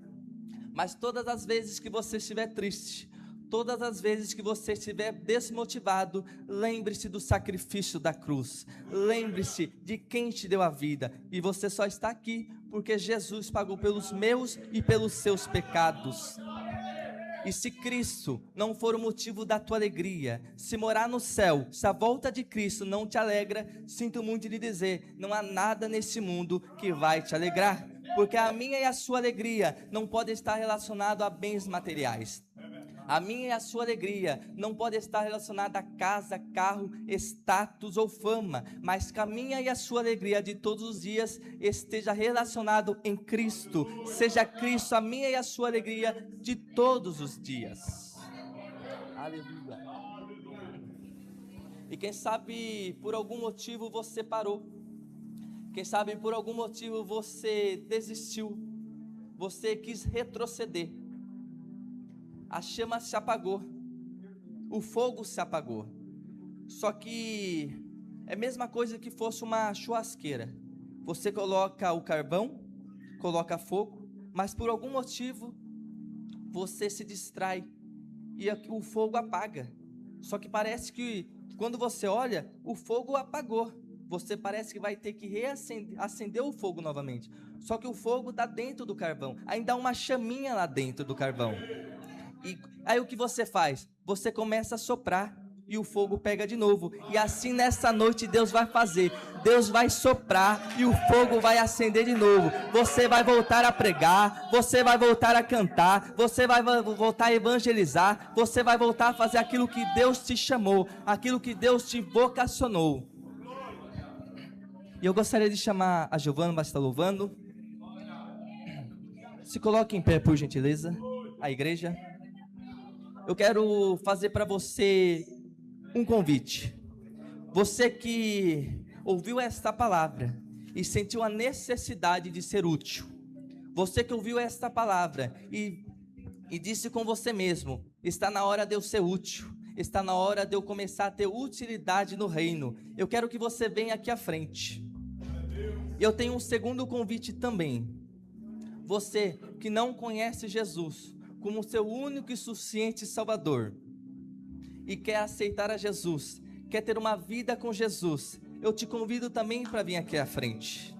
Mas todas as vezes que você estiver triste, todas as vezes que você estiver desmotivado, lembre-se do sacrifício da cruz, lembre-se de quem te deu a vida, e você só está aqui porque Jesus pagou pelos meus e pelos seus pecados. E se Cristo não for o motivo da tua alegria, se morar no céu, se a volta de Cristo não te alegra, sinto muito lhe dizer, não há nada nesse mundo que vai te alegrar, porque a minha e a sua alegria não pode estar relacionado a bens materiais. A minha e a sua alegria não pode estar relacionada a casa, carro, status ou fama, mas que a minha e a sua alegria de todos os dias esteja relacionado em Cristo. Seja Cristo a minha e a sua alegria de todos os dias. Aleluia. E quem sabe por algum motivo você parou. Quem sabe por algum motivo você desistiu. Você quis retroceder. A chama se apagou, o fogo se apagou. Só que é a mesma coisa que fosse uma churrasqueira. Você coloca o carvão, coloca fogo, mas por algum motivo você se distrai e o fogo apaga. Só que parece que quando você olha, o fogo apagou. Você parece que vai ter que acender o fogo novamente. Só que o fogo está dentro do carvão, ainda há uma chaminha lá dentro do carvão. E aí o que você faz? Você começa a soprar e o fogo pega de novo. E assim nessa noite Deus vai fazer. Deus vai soprar e o fogo vai acender de novo. Você vai voltar a pregar, você vai voltar a cantar, você vai voltar a evangelizar, você vai voltar a fazer aquilo que Deus te chamou, aquilo que Deus te vocacionou. E eu gostaria de chamar a Giovana, vai estar louvando. Se coloque em pé, por gentileza, a igreja. Eu quero fazer para você um convite. Você que ouviu esta palavra e sentiu a necessidade de ser útil. Você que ouviu esta palavra e disse com você mesmo, está na hora de eu ser útil. Está na hora de eu começar a ter utilidade no reino. Eu quero que você venha aqui à frente. Eu tenho um segundo convite também. Você que não conhece Jesus como seu único e suficiente Salvador, e quer aceitar a Jesus, quer ter uma vida com Jesus, eu te convido também para vir aqui à frente.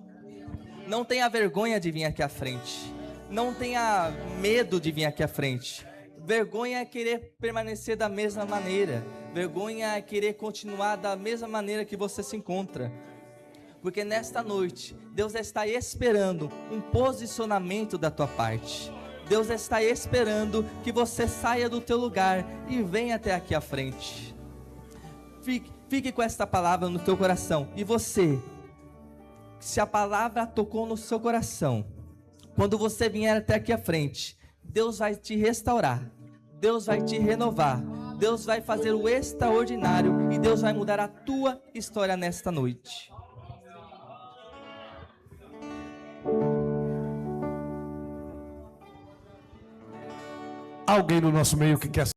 Não tenha vergonha de vir aqui à frente, não tenha medo de vir aqui à frente. Vergonha é querer permanecer da mesma maneira, vergonha é querer continuar da mesma maneira que você se encontra, porque nesta noite, Deus está esperando um posicionamento da tua parte. Deus está esperando que você saia do teu lugar e venha até aqui à frente. Fique com esta palavra no teu coração. E você, se a palavra tocou no seu coração, quando você vier até aqui à frente, Deus vai te restaurar, Deus vai te renovar, Deus vai fazer o extraordinário e Deus vai mudar a tua história nesta noite. Alguém no nosso meio que quer